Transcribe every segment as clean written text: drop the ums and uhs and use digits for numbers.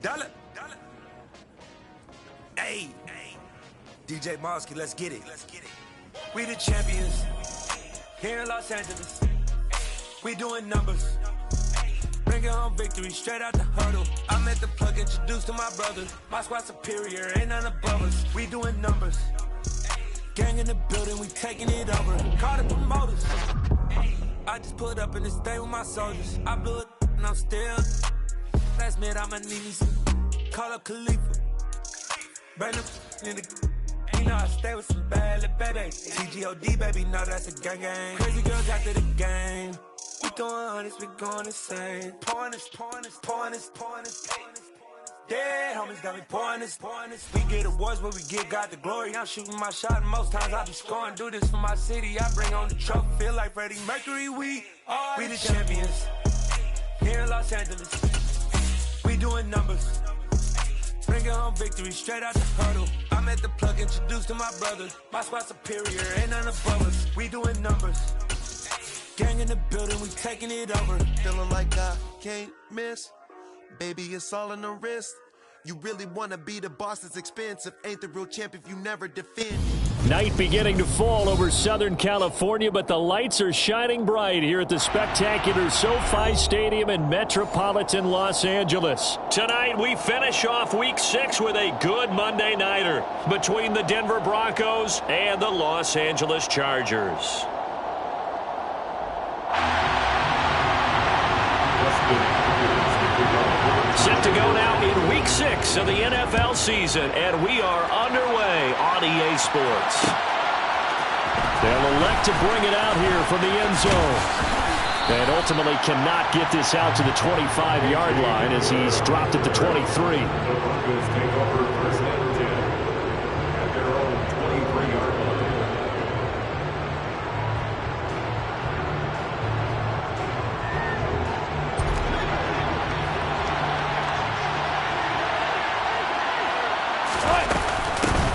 Dollar. Hey, DJ Mosky, let's get it. We the champions here in Los Angeles. We doing numbers. Bringing home victory straight out the huddle. I'm at the plug, introduced to my brothers. My squad superior, ain't none above us. We doing numbers. Gang in the building, we taking it over. Call the promoters. I just pulled up in this thing with my soldiers. I blew it and I'm still. Last minute I'ma need me some. Call up Khalifa. Burn them in the. You know I stay with some bad little baby. TGOD baby, no that's a gang gang. Crazy girls after the game. We going honest, we going insane. Pouring this. Dead homies got me pouring this. We get awards, but we give God the glory. I'm shooting my shot, and most times I be scoring. Do this for my city, I bring on the trophy. Feel like Freddie Mercury, we the champions. Here in Los Angeles, we doing numbers. Bringing home victory straight out the huddle. I'm at the plug, introduced to my brothers. My squad superior, ain't none above us. We doing numbers. Gang in the building, we taking it over. Feeling like I can't miss. Baby, it's all in the wrist. You really want to be the boss, it's expensive. Ain't the real champ if you never defend. Night beginning to fall over Southern California, but the lights are shining bright here at the spectacular SoFi Stadium in metropolitan Los Angeles. Tonight, we finish off Week 6 with a good Monday nighter between the Denver Broncos and the Los Angeles Chargers. Set to go now in Week 6 of the NFL season, and we are underway on EA Sports. They'll elect to bring it out here from the end zone. And ultimately cannot get this out to the 25-yard line as he's dropped at the 23. Broncos take over first and 10 at their own 23-yard line.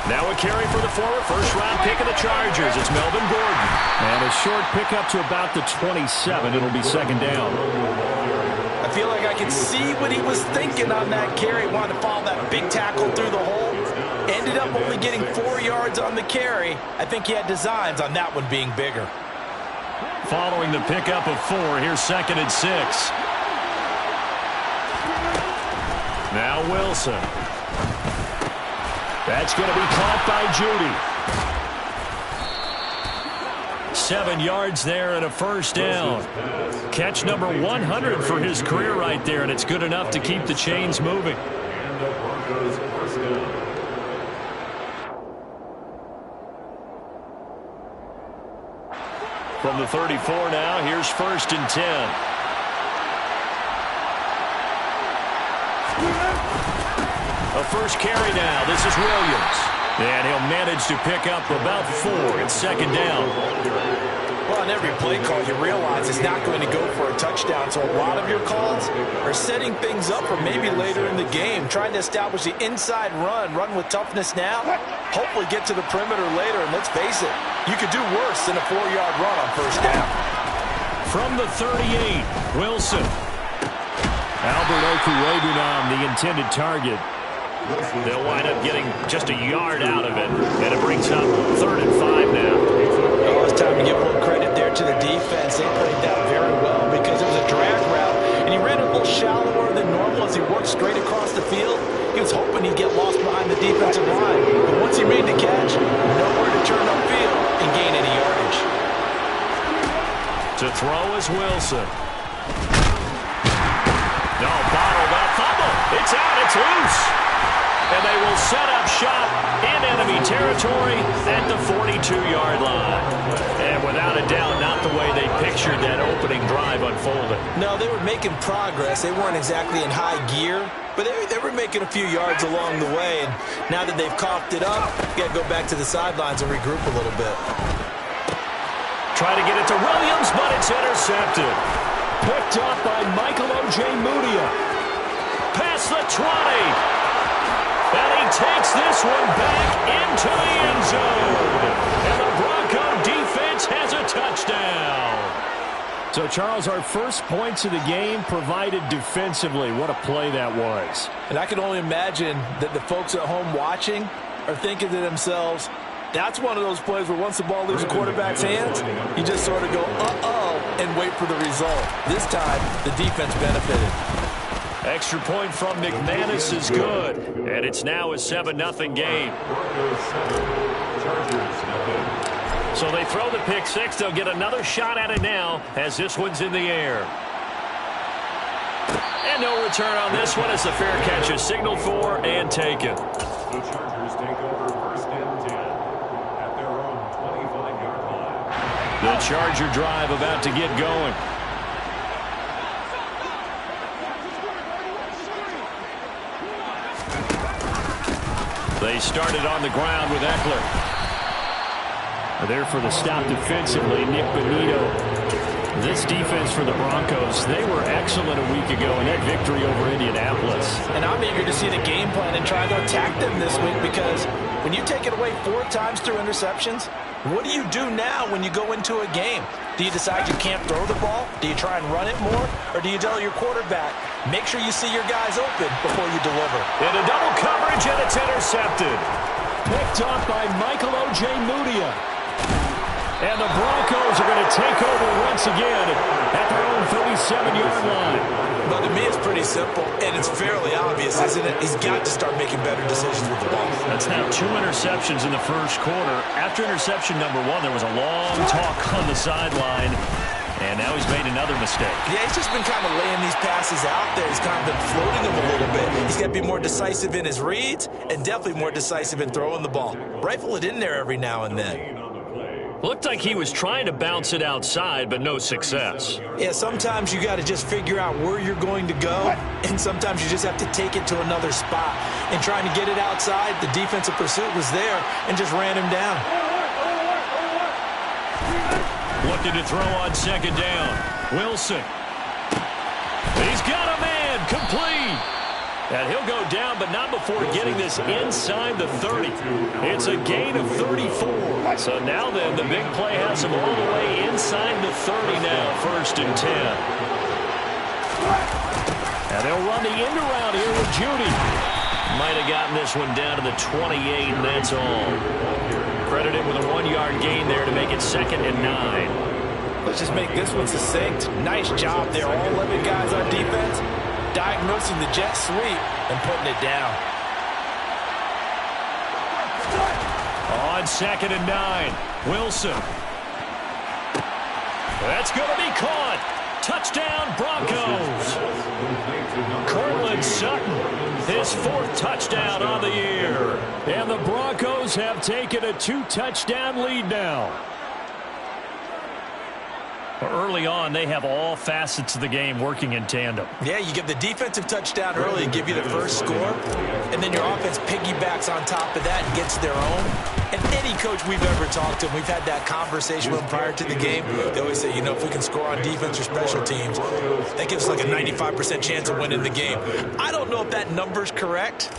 Now a carry for the former first-round pick of the Chargers. It's Melvin Gordon. And a short pickup to about the 27. It'll be second down. I feel like I can see what he was thinking on that carry. Wanted to follow that big tackle through the hole. Ended up only getting 4 yards on the carry. I think he had designs on that one being bigger. Following the pickup of 4, here's second and 6. Now Wilson. That's going to be caught by Judy. 7 yards there and a first down. Catch number 100 for his career right there, and it's good enough to keep the chains moving. And the Broncos first down. From the 34 now, here's first and 10. A first carry now. This is Williams. And he'll manage to pick up about 4. It's second down. Well, on every play call, you realize it's not going to go for a touchdown. So a lot of your calls are setting things up for maybe later in the game, trying to establish the inside run with toughness now, hopefully get to the perimeter later. And let's face it, you could do worse than a 4-yard run on first down. From the 38, Wilson. Albert Okwuegbunam, the intended target. They'll wind up getting just a yard out of it, and it brings up 3rd and 5 now. Oh, it's time to give a little credit there to the defense. They played that very well because it was a drag route, and he ran a little shallower than normal as he worked straight across the field. He was hoping he'd get lost behind the defensive line, but once he made the catch, nowhere to turn upfield and gain any yardage. To throw is Wilson. No, bottled up fumble. It's out, it's loose. And they will set up shop in enemy territory at the 42-yard line. And without a doubt, not the way they pictured that opening drive unfolding. No, they were making progress. They weren't exactly in high gear, but they were making a few yards along the way. And now that they've coughed it up, you got to go back to the sidelines and regroup a little bit. Try to get it to Williams, but it's intercepted. Picked up by Michael Ojemudia. Past the 20. And he takes this one back into the end zone. And the Bronco defense has a touchdown. So, Charles, our first points of the game provided defensively. What a play that was. And I can only imagine that the folks at home watching are thinking to themselves, that's one of those plays where once the ball leaves the quarterback's hands, you just sort of go, uh-oh, and wait for the result. This time, the defense benefited. Extra point from McManus is good. And it's now a 7-0 game. So they throw the pick six. They'll get another shot at it now as this one's in the air. And no return on this one as the fair catch is signaled for and taken. The Chargers take over 1st and 10 at their own 25-yard line. The Charger drive about to get going. They started on the ground with Eckler. There for the stop defensively, Nick Bonito. This defense for the Broncos, they were excellent a week ago in that victory over Indianapolis. And I'm eager to see the game plan and try to attack them this week because when you take it away 4 times through interceptions, what do you do now when you go into a game? Do you decide you can't throw the ball? Do you try and run it more? Or do you tell your quarterback, make sure you see your guys open before you deliver? In a double coverage, and it's intercepted. Picked off by Michael O.J. Mudia. And the Broncos are going to take over once again at their own 37-yard line. But to me, it's pretty simple, and it's fairly obvious, isn't it? He's got to start making better decisions with the ball. That's now 2 interceptions in the first quarter. After interception number 1, there was a long talk on the sideline, and now he's made another mistake. Yeah, he's just been kind of laying these passes out there. He's kind of been floating them a little bit. He's got to be more decisive in his reads and definitely more decisive in throwing the ball. Rifle it in there every now and then. Looked like he was trying to bounce it outside, but no success. Yeah, sometimes you got to just figure out where you're going to go, and sometimes you just have to take it to another spot. And trying to get it outside, the defensive pursuit was there and just ran him down. Looking to throw on second down. Wilson. He's got a man. Complete. And he'll go down, but not before getting this inside the 30. It's a gain of 34. So now then, the big play has him all the way inside the 30 now, 1st and 10. And they'll run the end around here with Judy. Might have gotten this one down to the 28, and that's all. Credited with a 1-yard gain there to make it 2nd and 9. Let's just make this one succinct. Nice job there, all 11 guys on defense. Diagnosing the jet sweep and putting it down. On 2nd and 9, Wilson. That's going to be caught. Touchdown, Broncos. Cortland Sutton, his 4th touchdown on the year. And the Broncos have taken a 2-touchdown lead now. Early on, they have all facets of the game working in tandem. Yeah, you get the defensive touchdown early and give you the first score, and then your offense piggybacks on top of that and gets their own. And any coach we've ever talked to, we've had that conversation with them prior to the game. They always say, you know, if we can score on defense or special teams, that gives us like a 95% chance of winning the game. I don't know if that number's correct,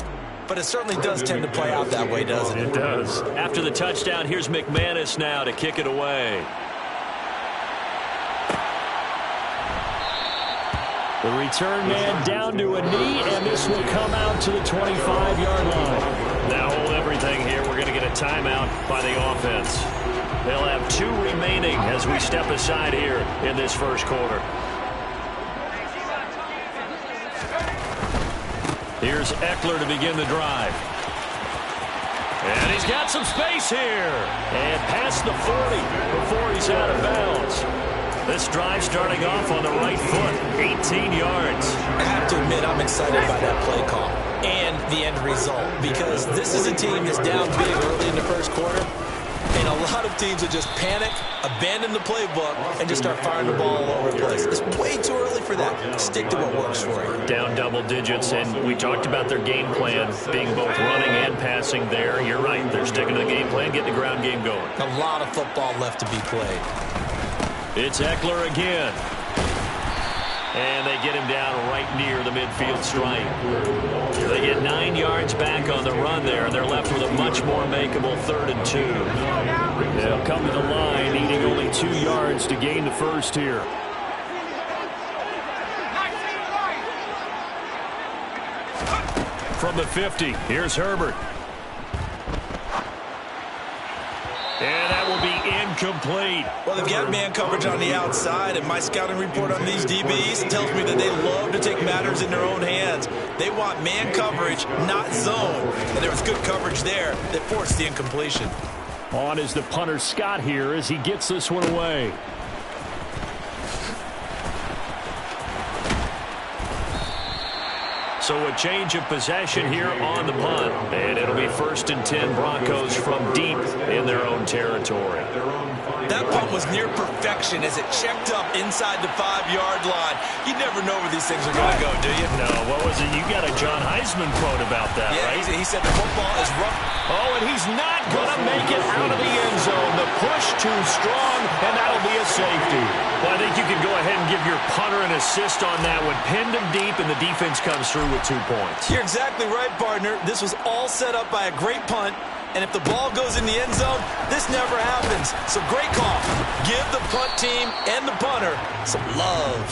but it certainly does tend to play out that way, doesn't it? It does. After the touchdown, here's McManus now to kick it away. The return man down to a knee, and this will come out to the 25-yard line. Now hold everything here. We're going to get a timeout by the offense. They'll have 2 remaining as we step aside here in this first quarter. Here's Eckler to begin the drive. And he's got some space here. And past the 40 before he's out of bounds. This drive starting off on the right foot, 18 yards. I have to admit, I'm excited by that play call and the end result because this is a team that's down big early in the first quarter, and a lot of teams will just panic, abandon the playbook, and just start firing the ball all over the place. It's way too early for that. Stick to what works for you. Down double digits, and we talked about their game plan being both running and passing there. You're right. They're sticking to the game plan, getting the ground game going. A lot of football left to be played. It's Eckler again. And they get him down right near the midfield stripe. They get 9 yards back on the run there, and they're left with a much more makeable 3rd and 2. They'll come to the line, needing only 2 yards to gain the first here. from the 50. Here's Herbert. And that will be incomplete. Well, they've got man coverage on the outside, and my scouting report on these DBs tells me that they love to take matters in their own hands. They want man coverage, not zone. And there was good coverage there that forced the incompletion. On is the punter Scott here as he gets this one away. So a change of possession here on the punt. And it'll be 1st and 10 Broncos from deep in their own territory. That punt was near perfection as it checked up inside the 5-yard line. You never know where these things are going to go, do you? No, what was it? You got a John Heisman quote about that, right? He said the football is rough. Oh, and he's not going to make it out of the end zone. The push too strong, and that'll be a safety. Well, I think you can go ahead and give your punter an assist on that one. Pinned him deep, and the defense comes through with 2 points. You're exactly right, partner. This was all set up by a great punt. And if the ball goes in the end zone, this never happens. So great call. Give the punt team and the punter some love.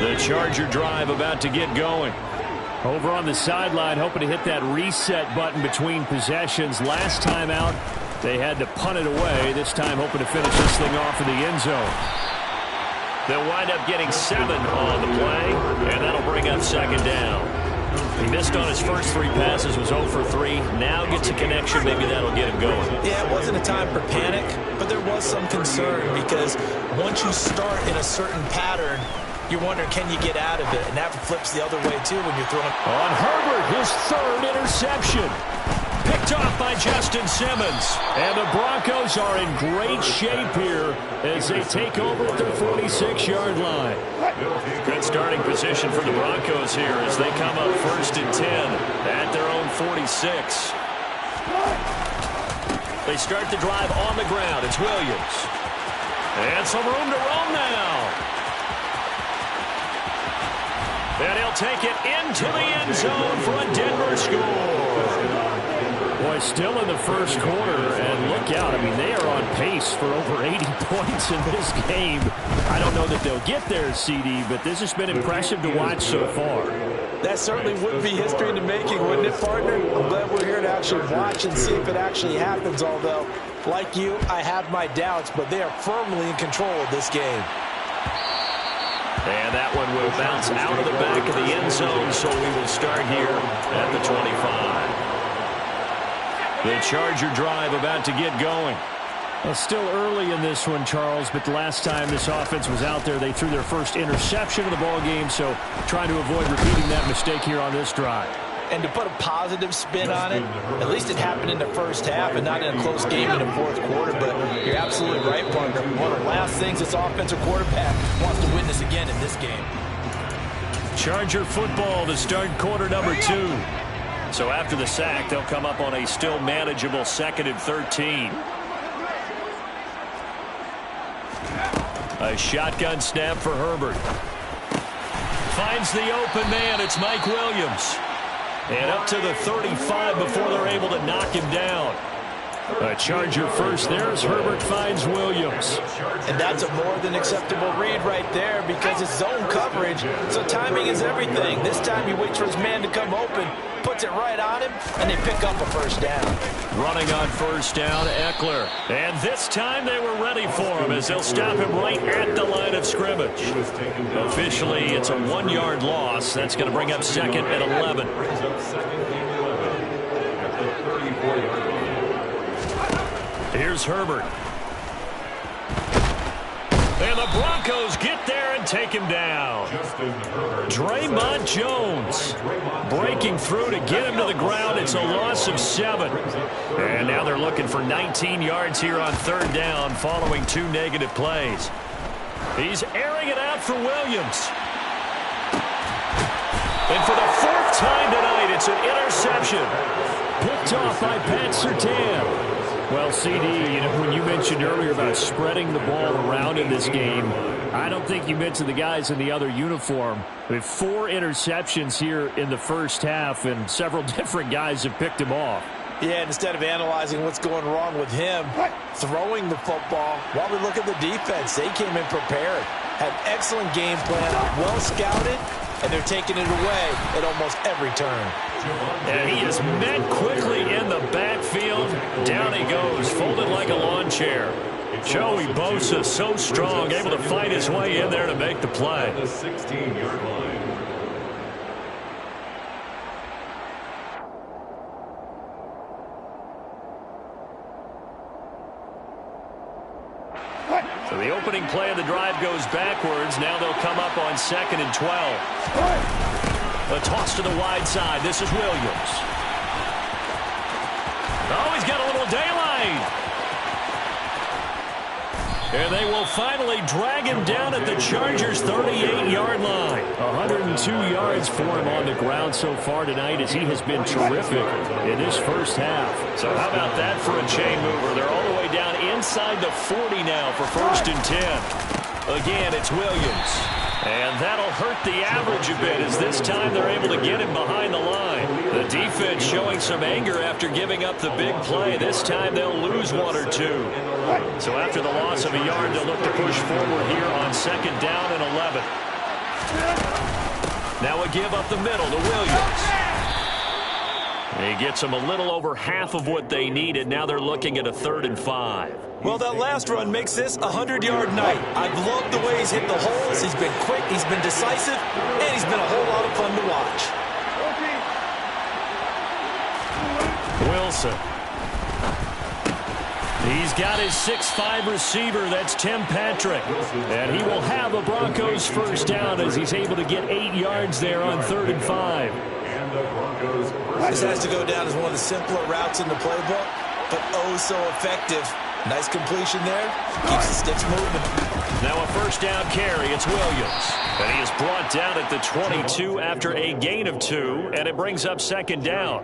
The Charger drive about to get going. Over on the sideline, hoping to hit that reset button between possessions. Last time out, they had to punt it away. This time hoping to finish this thing off in the end zone. They'll wind up getting 7 on the play, and that'll bring up 2nd down. He missed on his first 3 passes, was 0 for 3. Now gets a connection. Maybe that'll get him going. Yeah, it wasn't a time for panic, but there was some concern because once you start in a certain pattern, you're wondering, can you get out of it? And that flips the other way, too, when you're throwing. On Herbert, his 3rd interception. Picked off by Justin Simmons. And the Broncos are in great shape here as they take over at their 46-yard line. Good starting position for the Broncos here as they come up 1st and 10 at their own 46. They start the drive on the ground. It's Williams. And some room to roam now. And he'll take it into the end zone for a Denver score. Boy, still in the first quarter, and look out. I mean, they are on pace for over 80 points in this game. I don't know that they'll get there, CD, but this has been impressive to watch so far. That certainly would be history in the making, wouldn't it, partner? I'm glad we're here to actually watch and see if it actually happens, although, like you, I have my doubts, but they are firmly in control of this game. And that one will bounce out of the back of the end zone, so we will start here at the 25. The Charger drive about to get going. Well, still early in this one, Charles, but the last time this offense was out there, they threw their first interception of the ball game, so trying to avoid repeating that mistake here on this drive. And to put a positive spin on it, at least it happened in the first half and not in a close game in the fourth quarter, but you're absolutely right, partner. One of the last things this offensive quarterback wants to witness again in this game. Charger football to start quarter number 2. So after the sack, they'll come up on a still manageable 2nd and 13. A shotgun snap for Herbert. Finds the open man. It's Mike Williams. And up to the 35 before they're able to knock him down. A Charger first. There's Herbert finds Williams. And that's a more than acceptable read right there because it's zone coverage, so timing is everything. This time he waits for his man to come open, puts it right on him, and they pick up a first down. Running on first down, Eckler. And this time they were ready for him as they'll stop him right at the line of scrimmage. Officially, it's a 1-yard loss. That's going to bring up 2nd and 11. Here's Herbert. And the Broncos get there and take him down. Draymond Jones breaking through to get him to the ground. It's a loss of 7. And now they're looking for 19 yards here on 3rd down following 2 negative plays. He's airing it out for Williams. And for the 4th time tonight, it's an interception. Picked off by Pat Surtain. Well, CD, when you mentioned earlier about spreading the ball around in this game, I don't think you mentioned the guys in the other uniform. We have 4 interceptions here in the first half, and several different guys have picked him off. Yeah, instead of analyzing what's going wrong with him throwing the football, while we look at the defense, they came in prepared, had excellent game plan, well scouted, and they're taking it away at almost every turn. And he is met quickly in the backfield. Down he goes, folded like a lawn chair. Joey Bosa, so strong, able to fight his way in there to make the play. The 16-yard line. So the opening play of the drive goes backwards. Now they'll come up on 2nd and 12. A toss to the wide side. This is Williams. Oh, he's got a little daylight. And they will finally drag him down at the Chargers' 38-yard line. 102 yards for him on the ground so far tonight as he has been terrific in this first half. So how about that for a chain mover? They're all the way down inside the 40 now for 1st and 10. Again, it's Williams. And that'll hurt the average a bit as this time they're able to get him behind the line. The defense showing some anger after giving up the big play. This time they'll lose 1 or 2. So after the loss of a yard, they'll look to push forward here on 2nd down and 11. Now a give up the middle to Williams. He gets them a little over half of what they needed. Now they're looking at a 3rd and 5. Well, that last run makes this a 100-yard night. I've loved the way he's hit the holes. He's been quick, he's been decisive, and he's been a whole lot of fun to watch. Wilson. He's got his 6'5 receiver. That's Tim Patrick. And he will have the Broncos 1st down as he's able to get 8 yards there on 3rd and 5. And the Broncos. This has to go down as one of the simpler routes in the playbook, but oh so effective. Nice completion there. Keeps the sticks moving. Now a 1st down carry. It's Williams. And he is brought down at the 22 after a gain of 2, and it brings up 2nd down.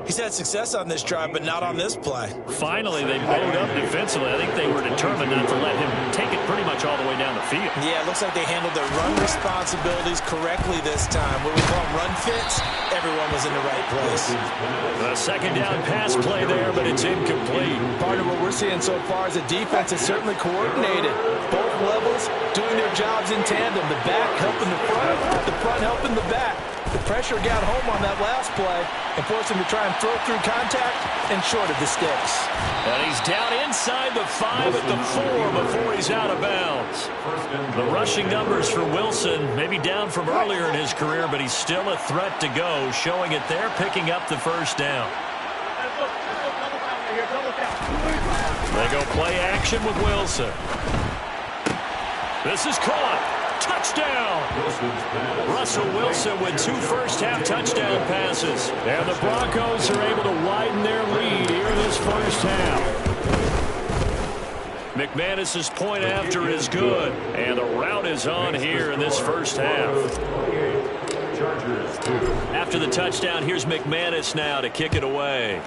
He's had success on this drive, but not on this play. Finally, they bowed up defensively. I think they were determined not to let him take it pretty much all the way down the field. Yeah, it looks like they handled their run responsibilities correctly this time. What we call run fits, everyone was in the right place. A 2nd down pass play there, but it's incomplete. Part of what we're seeing so far is the defense is certainly coordinated. Both levels doing their jobs in tandem. The back helping the front helping the back. The pressure got home on that last play and forced him to try and throw through contact and short of the sticks. And he's down inside the 5 at the 4 before he's out of bounds. The rushing numbers for Wilson maybe down from earlier in his career, but he's still a threat to go, showing it there, picking up the 1st down. They go play action with Wilson. This is caught. Touchdown! Russell Wilson with 2 first-half touchdown passes. And the Broncos are able to widen their lead here in this 1st half. McManus's point after is good. And the route is on here in this 1st half. After the touchdown, here's McManus now to kick it away.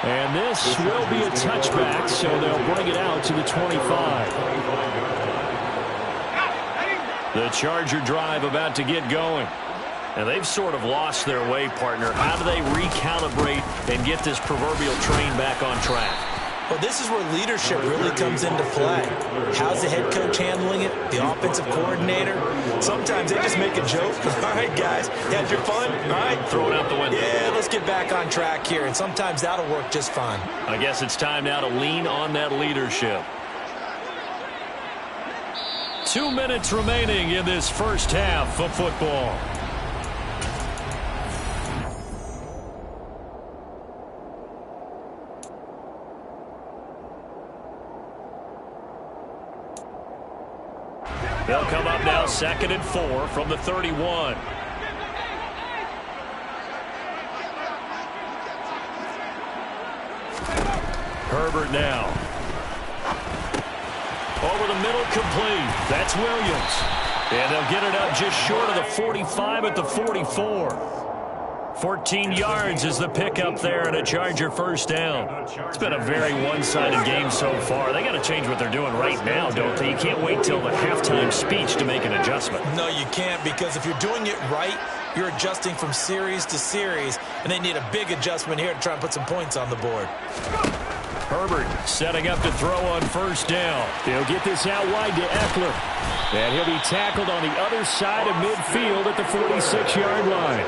And this will be a touchback, so they'll bring it out to the 25. The Charger drive about to get going. And they've sort of lost their way, partner. How do they recalibrate and get this proverbial train back on track? Well, this is where leadership really comes into play. How's the head coach handling it? The offensive coordinator? Sometimes they just make a joke. All right, guys, had your fun? All right, throw it out the window. Yeah, let's get back on track here. And sometimes that'll work just fine. I guess it's time now to lean on that leadership. 2 minutes remaining in this 1st half of football. They'll come up now 2nd and 4 from the 31. Herbert now. Over the middle, complete. That's Williams. And they'll get it up just short of the 45 at the 44. 14 yards is the pickup there and a Charger first down. It's been a very one-sided game so far. They got to change what they're doing right now, don't they? You can't wait till the halftime speech to make an adjustment. No, you can't, because if you're doing it right, you're adjusting from series to series, and they need a big adjustment here to try and put some points on the board. Herbert setting up to throw on first down. He'll get this out wide to Eckler. And he'll be tackled on the other side of midfield at the 46-yard line.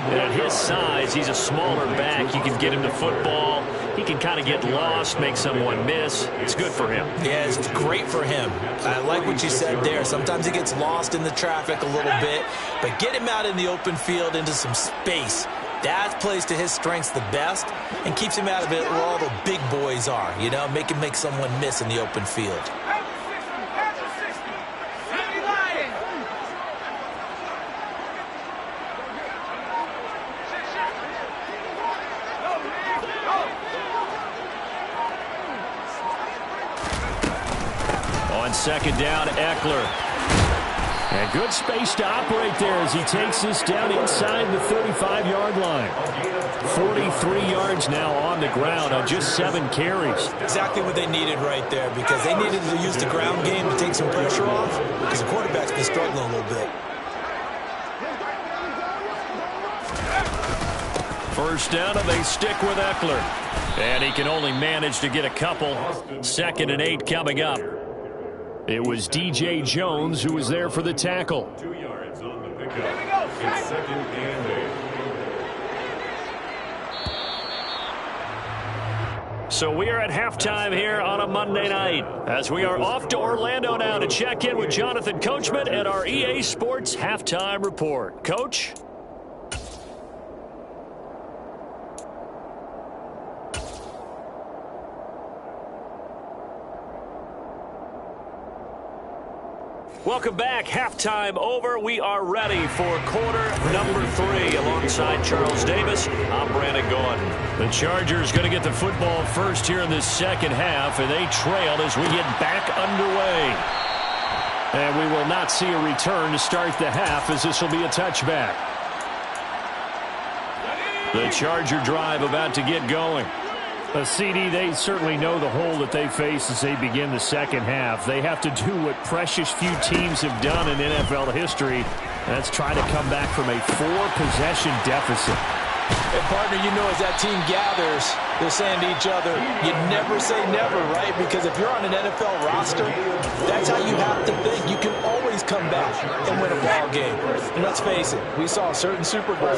And at his size, he's a smaller back. You can get him the football. He can kind of get lost, make someone miss. It's good for him. Yeah, it's great for him. I like what you said there. Sometimes he gets lost in the traffic a little bit, but get him out in the open field into some space. That plays to his strengths the best and keeps him out of it where all the big boys are, you know, make him make someone miss in the open field. On second down, Eckler. And good space to operate there as he takes this down inside the 35-yard line. 43 yards now on the ground on just 7 carries. Exactly what they needed right there, because they needed to use the ground game to take some pressure off, because the quarterback's been struggling a little bit. First down, and they stick with Eckler. And he can only manage to get a couple. 2nd and 8 coming up. It was DJ Jones who was there for the tackle. 2 yards on the pickup. It's 2nd and 8. So we are at halftime here on a Monday night as we are off to Orlando now to check in with Jonathan Coachman and our EA Sports Halftime Report. Coach? Welcome back. Halftime over. We are ready for quarter number 3. Alongside Charles Davis, I'm Brandon Gordon. The Chargers going to get the football first here in this second half, and they trail as we get back underway. And we will not see a return to start the half, as this will be a touchback. The Charger drive about to get going. CD, they certainly know the hole that they face as they begin the second half. They have to do what precious few teams have done in NFL history. That's try to come back from a 4-possession deficit. And, partner, you know as that team gathers, they're saying to each other, you never say never, right? Because if you're on an NFL roster, that's how you have to think. You can always come back and win a ball game. And let's face it, we saw a certain Super Bowl,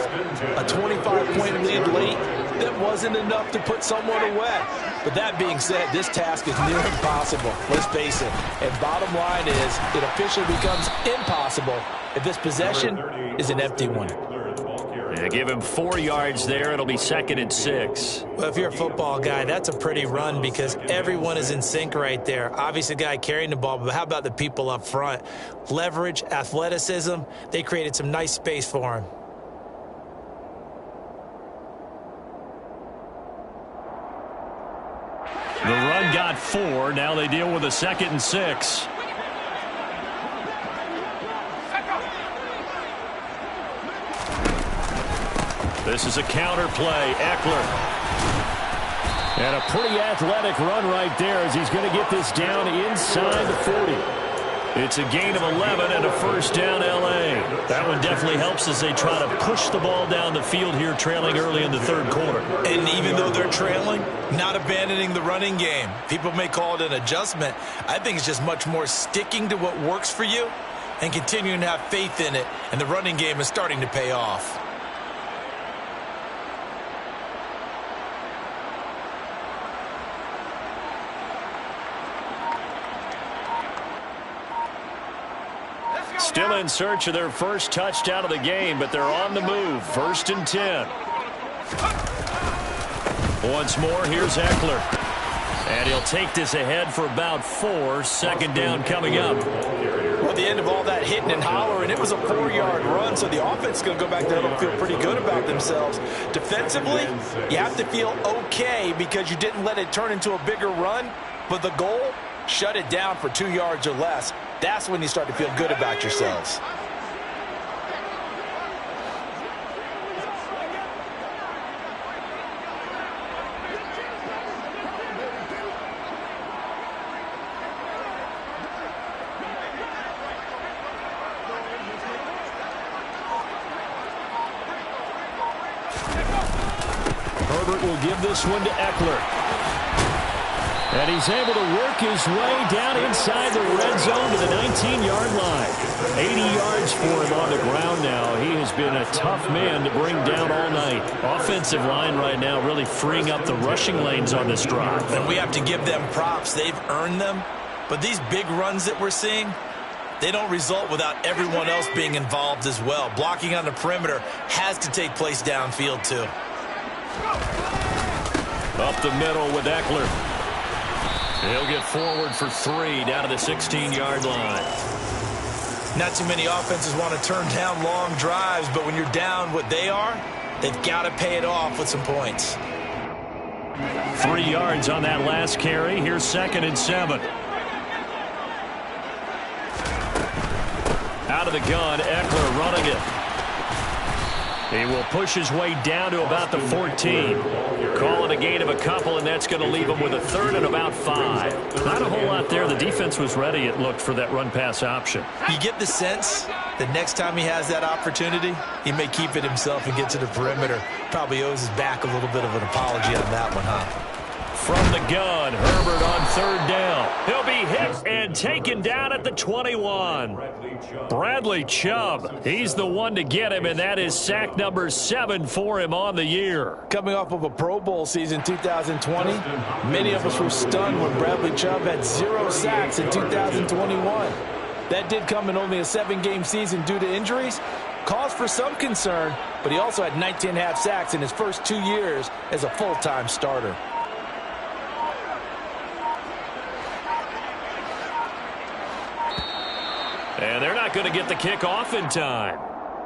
a 25-point lead late that wasn't enough to put someone away. But that being said, this task is near impossible. Let's face it. And bottom line is, it officially becomes impossible if this possession is an empty one. Yeah, give him 4 yards there. It'll be 2nd and 6. Well, if you're a football guy, that's a pretty run because everyone is in sync right there. Obviously, the guy carrying the ball, but how about the people up front? Leverage, athleticism, they created some nice space for him. The run got 4. Now they deal with a 2nd and 6. This is a counter play. Eckler. And a pretty athletic run right there as he's going to get this down inside the 40. It's a gain of 11 and a first down, L.A. That one definitely helps as they try to push the ball down the field here, trailing early in the third quarter. And even though they're trailing, not abandoning the running game. People may call it an adjustment. I think it's just much more sticking to what works for you and continuing to have faith in it. And the running game is starting to pay off. Still in search of their first touchdown of the game, but they're on the move. 1st and 10. Once more, here's Eckler. And he'll take this ahead for about 4. 2nd down coming up. Well, at the end of all that hitting and hollering, it was a 4-yard run, so the offense is going to go back there and feel pretty good about themselves. Defensively, you have to feel okay because you didn't let it turn into a bigger run, but the goal, shut it down for 2 yards or less. That's when you start to feel good about yourselves. Herbert will give this one to Eckler. And he's able to work his way down inside the red zone to the 19-yard line. 80 yards for him on the ground now. He has been a tough man to bring down all night. Offensive line right now really freeing up the rushing lanes on this drive. And we have to give them props. They've earned them. But these big runs that we're seeing, they don't result without everyone else being involved as well. Blocking on the perimeter has to take place downfield too. Up the middle with Eckler. He'll get forward for 3 down to the 16-yard line. Not too many offenses want to turn down long drives, but when you're down what they are, they've got to pay it off with some points. 3 yards on that last carry. Here's 2nd and 7. Out of the gun, Eckler running it. He will push his way down to about the 14. Call it a gain of a couple, and that's going to leave him with a 3rd and about 5. Not a whole lot there. The defense was ready, it looked, for that run-pass option. You get the sense that next time he has that opportunity, he may keep it himself and get to the perimeter. Probably owes his back a little bit of an apology on that one, huh? From the gun, Herbert on 3rd down. He'll be hit and taken down at the 21. Bradley Chubb, he's the one to get him, and that is sack number 7 for him on the year. Coming off of a Pro Bowl season 2020, many of us were stunned when Bradley Chubb had 0 sacks in 2021. That did come in only a 7-game season due to injuries. Cause for some concern, but he also had 19.5 sacks in his first 2 years as a full-time starter. And they're not going to get the kick off in time.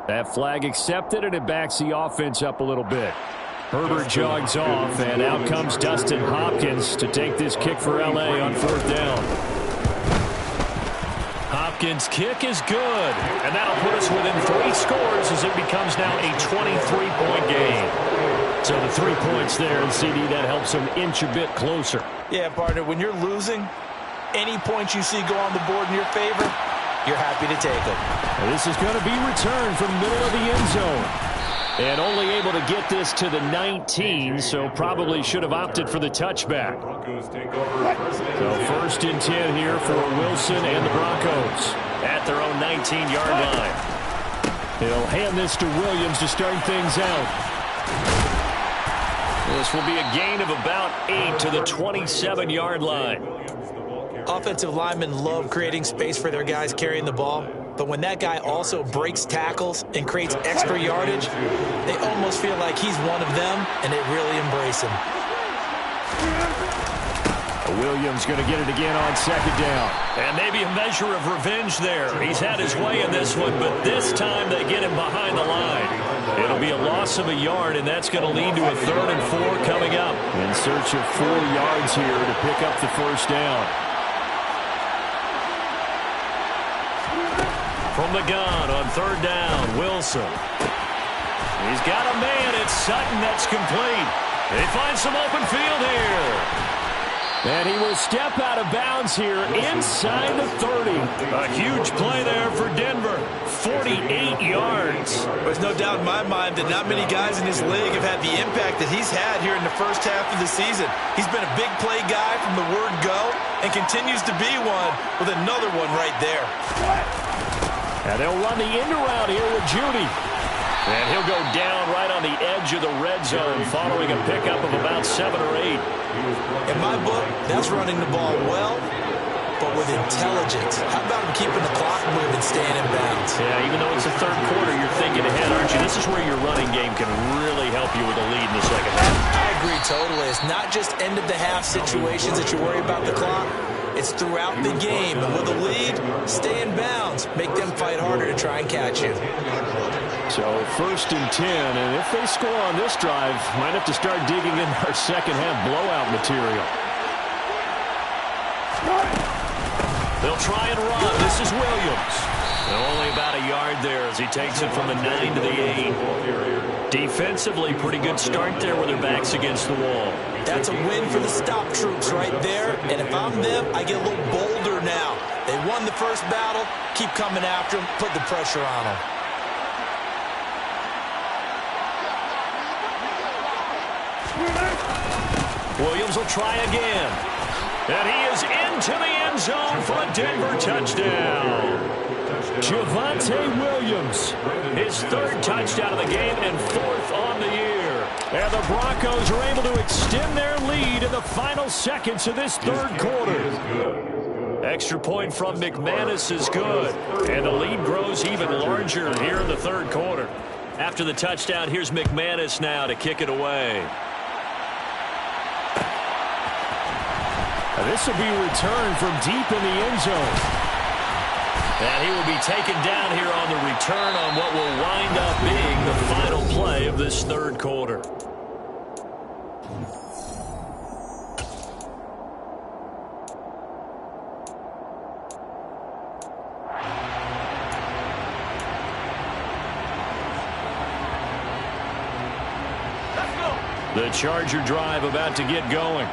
That flag accepted, and it backs the offense up a little bit. Herbert jogs off, and out comes Dustin Hopkins to take this kick for L.A. on 4th down. Hopkins' kick is good, and that'll put us within 3 scores as it becomes now a 23-point game. So the 3 points there, and CD, that helps them inch a bit closer. Yeah, partner, when you're losing, any points you see go on the board in your favor, you're happy to take it. This is going to be returned from the middle of the end zone. And only able to get this to the 19, so probably should have opted for the touchback. So 1st and 10 here for Wilson and the Broncos at their own 19-yard line. He'll hand this to Williams to start things out. This will be a gain of about 8 to the 27-yard line. Offensive linemen love creating space for their guys carrying the ball, but when that guy also breaks tackles and creates extra yardage, they almost feel like he's one of them, and they really embrace him. Williams going to get it again on 2nd down. And maybe a measure of revenge there. He's had his way in this one, but this time they get him behind the line. It'll be a loss of a yard, and that's going to lead to a 3rd and 4 coming up. In search of 4 yards here to pick up the 1st down. From the gun on 3rd down, Wilson. He's got a man. It's Sutton. That's complete. They find some open field here. And he will step out of bounds here inside the 30. A huge play there for Denver. 48 yards. There's no doubt in my mind that not many guys in this league have had the impact that he's had here in the first half of the season. He's been a big play guy from the word go and continues to be one with another one right there. And they'll run the end around here with Judy. And he'll go down right on the edge of the red zone following a pickup of about 7 or 8. In my book, that's running the ball well, but with intelligence. How about him keeping the clock moving, staying in bounds? Yeah, even though it's the 3rd quarter, you're thinking ahead, aren't you? This is where your running game can really help you with a lead in the 2nd half. I agree totally. It's not just end-of-the-half situations that you worry about the clock. It's throughout the game. And with a lead, stay in bounds. Make them fight harder to try and catch you. So 1st and 10, and if they score on this drive, might have to start digging in our 2nd half blowout material. They'll try and run. This is Williams. And only about a yard there as he takes it from the 9 to the 8. Defensively, pretty good start there with their backs against the wall. That's a win for the stop troops right there. And if I'm them, I get a little bolder now. They won the first battle. Keep coming after them. Put the pressure on them. Williams will try again. And he is into the end zone for a Denver touchdown. Javonte Williams, his third touchdown of the game and fourth on the year. And the Broncos are able to extend their lead in the final seconds of this third quarter. Extra point from McManus is good. And the lead grows even larger here in the third quarter. After the touchdown, here's McManus now to kick it away. This will be returned from deep in the end zone. And he will be taken down here on the return on what will wind up being the final play of this third quarter. The Charger drive about to get going.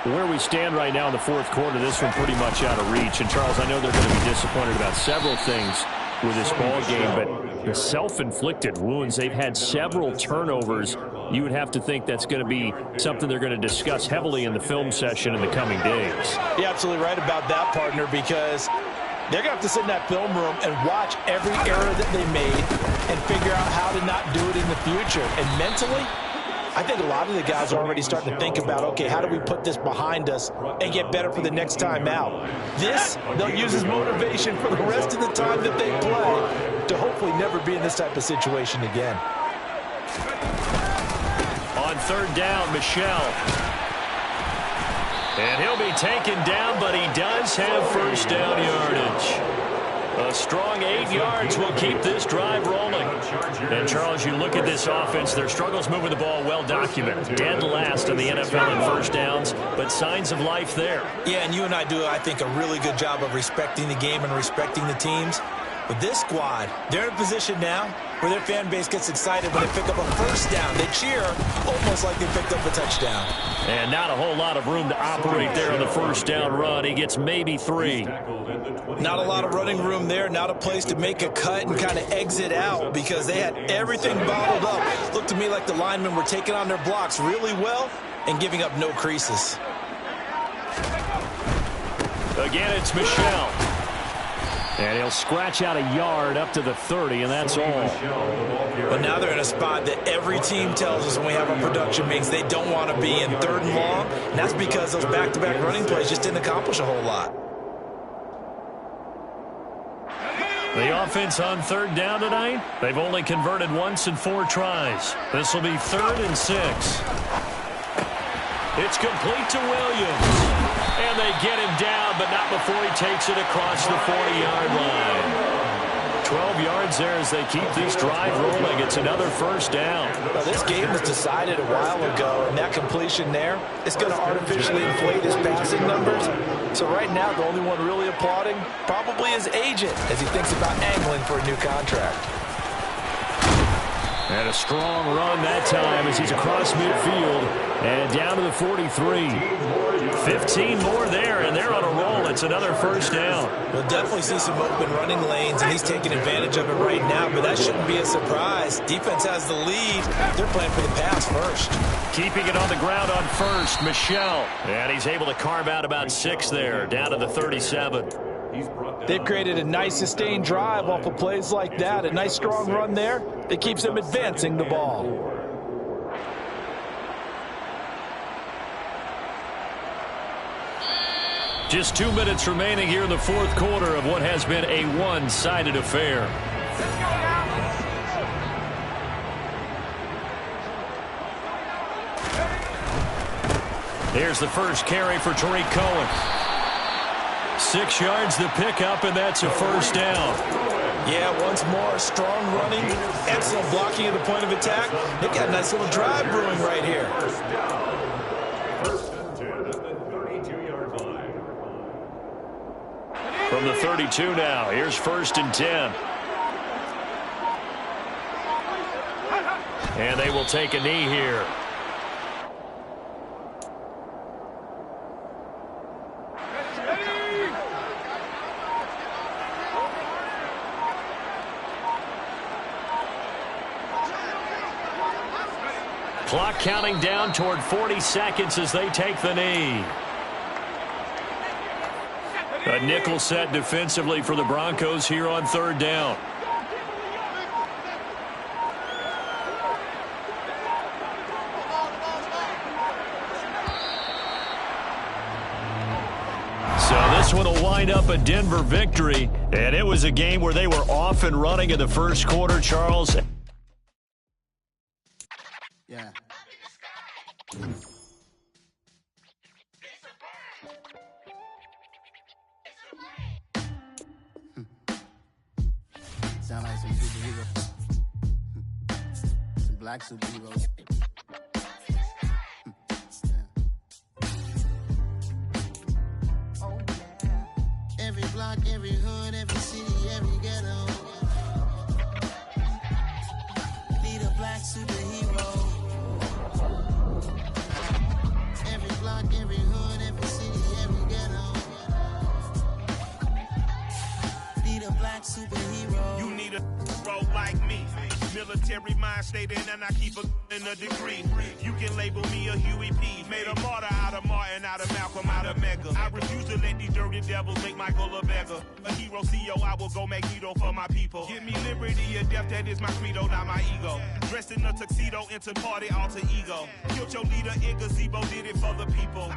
Where we stand right now in the fourth quarter, this one pretty much out of reach. And, Charles, I know they're going to be disappointed about several things with this ball game, but the self-inflicted wounds, they've had several turnovers. You would have to think that's going to be something they're going to discuss heavily in the film session in the coming days. You're absolutely right about that, partner, because they're going to have to sit in that film room and watch every error that they made and figure out how to not do it in the future. And mentally, I think a lot of the guys are already starting to think about, okay, how do we put this behind us and get better for the next time out? This, they'll use as motivation for the rest of the time that they play to hopefully never be in this type of situation again. On third down, Michel. And he'll be taken down, but he does have first down yardage. A strong 8 yards will keep this drive rolling. And, Charles, you look at this offense, their struggles moving the ball well documented. Dead last in the NFL in first downs, but signs of life there. Yeah, and you and I do, I think, a really good job of respecting the game and respecting the teams. But this squad, they're in a position now where their fan base gets excited when they pick up a first down. They cheer almost like they picked up a touchdown. And not a whole lot of room to operate there on the first down run. He gets maybe 3. Not a lot of running room there, not a place to make a cut and kind of exit out because they had everything bottled up. Looked to me like the linemen were taking on their blocks really well and giving up no creases. Again, it's Michel. And he'll scratch out a yard up to the 30, and that's all. But now they're in a spot that every team tells us when we have our production meetings they don't want to be in, third and long. And that's because those back-to-back running plays just didn't accomplish a whole lot. The offense on third down tonight, they've only converted once in 4 tries. This will be 3rd and 6. It's complete to Williams. And they get him down, but not before he takes it across the 40-yard line. 12 yards there as they keep this drive rolling. It's another first down. Well, this game was decided a while ago, and that completion there is going to artificially inflate his passing numbers. So right now, the only one really applauding probably his agent as he thinks about angling for a new contract. And a strong run that time as he's across midfield and down to the 43. 15 more there, and they're on a roll. It's another first down. We'll definitely see some open running lanes, and he's taking advantage of it right now, but that shouldn't be a surprise. Defense has the lead. They're playing for the pass first. Keeping it on the ground on first, Michel. And he's able to carve out about 6 there, down to the 37. They've created a nice sustained drive off of plays like that. A nice strong run there that keeps them advancing the ball. Just 2 minutes remaining here in the fourth quarter of what has been a one-sided affair. Here's the first carry for Tariq Cohen. 6 yards the pickup, and that's a first down. Yeah, once more, strong running, excellent blocking at the point of attack. They've got a nice little drive brewing right here. First and 10 at the 32-yard line. From the 32 now, here's 1st and 10. And they will take a knee here. Clock counting down toward 40 seconds as they take the knee. A nickel set defensively for the Broncos here on third down. So this one will wind up a Denver victory, and it was a game where they were off and running in the first quarter, Charles. Yeah. Sound like some superheroes. Some black superheroes. Every block, every hood, every city, every ghetto. Need a black superhero. Every block, every hood, every city, every ghetto. Need a black superhero. You need a bro like me. Military mind state and I keep in a degree. You can label me a Huey P. Made a martyr out of Martin, out of Malcolm, out of Mega. I refuse to let these dirty devils make Michael a beggar. A hero CEO, I will go Magneto for my people. Give me liberty or death, that is my credo, not my ego. Dressed in a tuxedo, into party alter ego. Killed your leader in gazebo, did it for the people.